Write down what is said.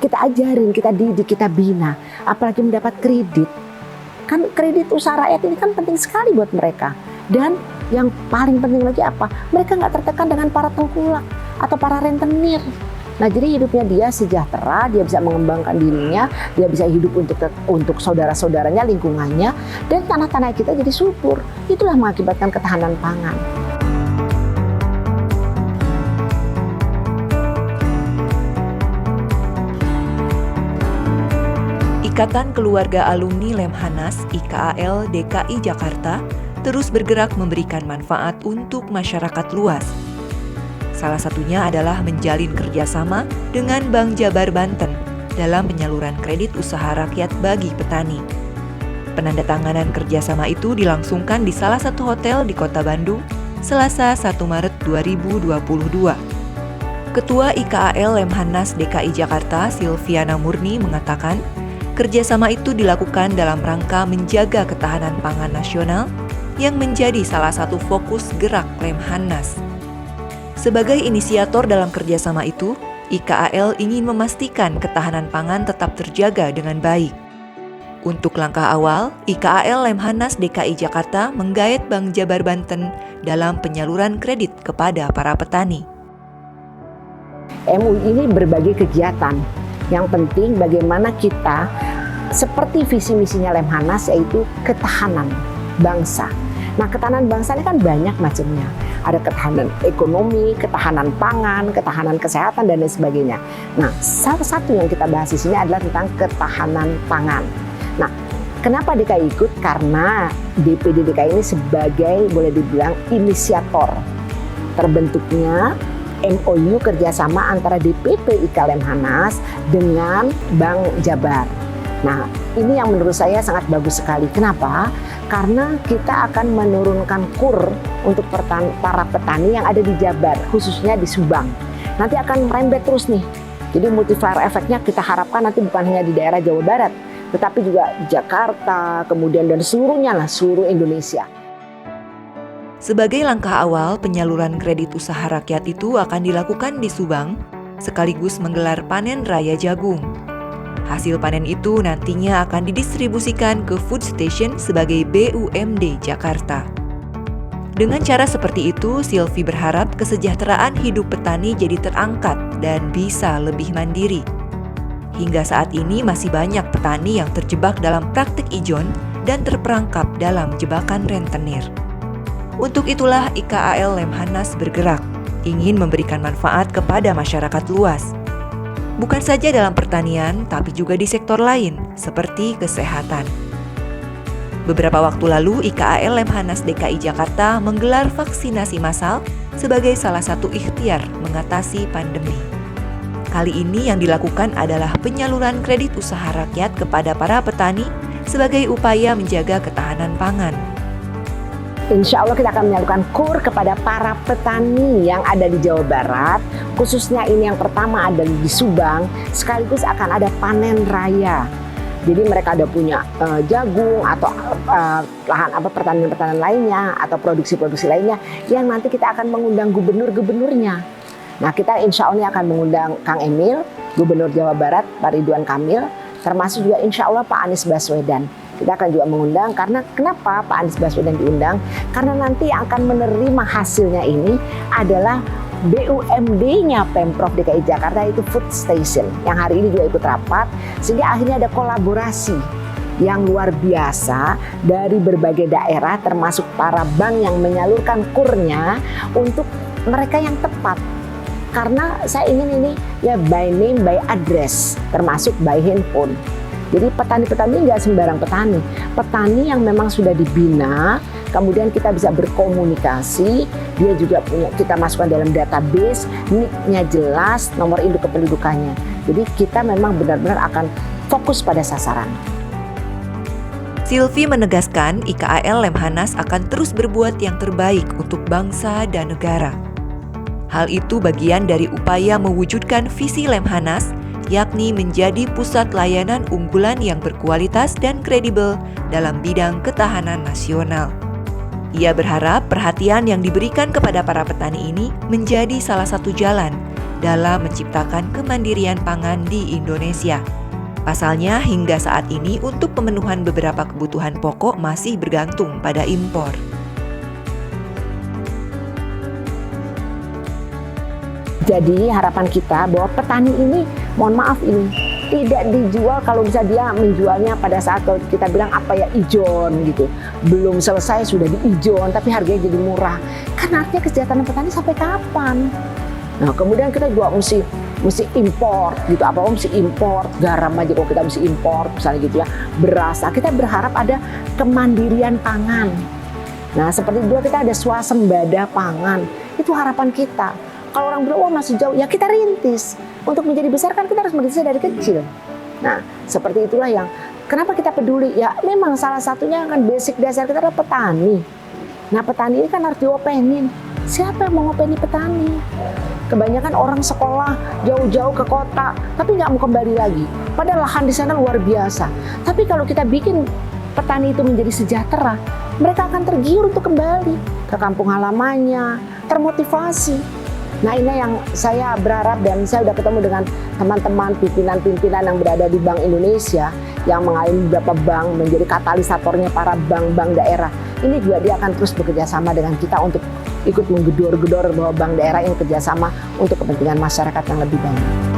kita ajarin, kita didik, kita bina, apalagi mendapat kredit. Kan kredit usaha rakyat ini kan penting sekali buat mereka. Dan yang paling penting lagi apa? Mereka nggak tertekan dengan para tengkulak atau para rentenir. Nah, jadi hidupnya dia sejahtera, dia bisa mengembangkan dirinya, dia bisa hidup untuk saudara-saudaranya, lingkungannya, dan tanah-tanah kita jadi subur. Itulah mengakibatkan ketahanan pangan. Ikatan Keluarga Alumni Lemhanas IKAL DKI Jakarta terus bergerak memberikan manfaat untuk masyarakat luas. Salah satunya adalah menjalin kerjasama dengan Bank Jabar Banten dalam penyaluran kredit usaha rakyat bagi petani. Penandatanganan kerjasama itu dilangsungkan di salah satu hotel di Kota Bandung, Selasa 1 Maret 2022. Ketua IKAL Lemhanas DKI Jakarta, Silviana Murni, mengatakan, kerjasama itu dilakukan dalam rangka menjaga ketahanan pangan nasional yang menjadi salah satu fokus gerak Lemhanas. Sebagai inisiator dalam kerjasama itu, IKAL ingin memastikan ketahanan pangan tetap terjaga dengan baik. Untuk langkah awal, IKAL Lemhanas DKI Jakarta menggait Bank Jabar Banten dalam penyaluran kredit kepada para petani. MUI ini berbagai kegiatan. Yang penting bagaimana kita, seperti visi misinya Lemhanas, yaitu ketahanan bangsa. Nah, ketahanan bangsa ini kan banyak macamnya. Ada ketahanan ekonomi, ketahanan pangan, ketahanan kesehatan, dan lain sebagainya. Nah, salah satu yang kita bahas di sini adalah tentang ketahanan pangan. Nah, kenapa DKI ikut? Karena DPD DKI ini sebagai, boleh dibilang, inisiator terbentuknya MOU kerjasama antara DPP IKAL Lemhanas dengan Bank Jabar. Nah, ini yang menurut saya sangat bagus sekali. Kenapa? Karena kita akan menurunkan kur untuk para petani yang ada di Jabar, khususnya di Subang. Nanti akan merembet terus nih. Jadi multiplier efeknya kita harapkan nanti bukan hanya di daerah Jawa Barat, tetapi juga Jakarta, kemudian dan seluruhnya lah, seluruh Indonesia. Sebagai langkah awal, penyaluran kredit usaha rakyat itu akan dilakukan di Subang, sekaligus menggelar panen raya jagung. Hasil panen itu nantinya akan didistribusikan ke food station sebagai BUMD Jakarta. Dengan cara seperti itu, Silvi berharap kesejahteraan hidup petani jadi terangkat dan bisa lebih mandiri. Hingga saat ini masih banyak petani yang terjebak dalam praktik ijon dan terperangkap dalam jebakan rentenir. Untuk itulah IKAL Lemhanas bergerak, ingin memberikan manfaat kepada masyarakat luas. Bukan saja dalam pertanian, tapi juga di sektor lain, seperti kesehatan. Beberapa waktu lalu, IKAL Lemhanas DKI Jakarta menggelar vaksinasi massal sebagai salah satu ikhtiar mengatasi pandemi. Kali ini yang dilakukan adalah penyaluran kredit usaha rakyat kepada para petani sebagai upaya menjaga ketahanan pangan. Insya Allah kita akan menyalurkan KUR kepada para petani yang ada di Jawa Barat, khususnya ini yang pertama ada di Subang, sekaligus akan ada panen raya. Jadi mereka ada punya jagung atau lahan pertanian-pertanian lainnya atau produksi-produksi lainnya yang nanti kita akan mengundang gubernur-gubernurnya. Nah, kita insya Allah akan mengundang Kang Emil, Gubernur Jawa Barat, Pak Ridwan Kamil, termasuk juga insya Allah Pak Anies Baswedan. Kita akan juga mengundang, karena kenapa Pak Anies Baswedan diundang? Karena nanti yang akan menerima hasilnya ini adalah BUMD-nya Pemprov DKI Jakarta, itu food station, yang hari ini juga ikut rapat, sehingga akhirnya ada kolaborasi yang luar biasa dari berbagai daerah, termasuk para bank yang menyalurkan kurnya untuk mereka yang tepat. Karena saya ingin ini ya by name, by address, termasuk by handphone. Jadi petani-petani nggak sembarang petani. Petani yang memang sudah dibina, kemudian kita bisa berkomunikasi, dia juga punya, kita masukkan dalam database, NIK-nya jelas, nomor induk kependudukannya. Jadi kita memang benar-benar akan fokus pada sasaran. Silvi menegaskan IKAL Lemhanas akan terus berbuat yang terbaik untuk bangsa dan negara. Hal itu bagian dari upaya mewujudkan visi Lemhanas, yakni menjadi pusat layanan unggulan yang berkualitas dan kredibel dalam bidang ketahanan nasional. Ia berharap perhatian yang diberikan kepada para petani ini menjadi salah satu jalan dalam menciptakan kemandirian pangan di Indonesia. Pasalnya, hingga saat ini untuk pemenuhan beberapa kebutuhan pokok masih bergantung pada impor. Jadi harapan kita bahwa petani ini, mohon maaf ini, tidak dijual kalau bisa dia menjualnya pada saat kita bilang apa ya, ijon gitu. Belum selesai sudah diijon tapi harganya jadi murah. Kan artinya kesejahteraan petani sampai kapan? Nah kemudian kita juga mesti impor gitu, apa-apa mesti impor, garam aja kalau kita mesti impor misalnya gitu ya, beras. Nah, kita berharap ada kemandirian pangan. Nah seperti dulu kita ada swasembada pangan, itu harapan kita. Kalau orang bilang, wah masih jauh, ya kita rintis. Untuk menjadi besar kan kita harus merintisnya dari kecil. Nah seperti itulah yang, kenapa kita peduli? Ya memang salah satunya kan basic dasar kita adalah petani. Nah petani ini kan harus diopenin. Siapa yang mau ngopeni petani? Kebanyakan orang sekolah jauh-jauh ke kota, tapi nggak mau kembali lagi. Padahal lahan di sana luar biasa. Tapi kalau kita bikin petani itu menjadi sejahtera, mereka akan tergiur untuk kembali ke kampung halamannya, termotivasi. Nah ini yang saya berharap, dan saya sudah ketemu dengan teman-teman pimpinan-pimpinan yang berada di Bank Indonesia yang mengalami beberapa bank menjadi katalisatornya para bank-bank daerah. Ini juga dia akan terus bekerja sama dengan kita untuk ikut menggedor-gedor bahwa bank daerah ini kerjasama untuk kepentingan masyarakat yang lebih banyak.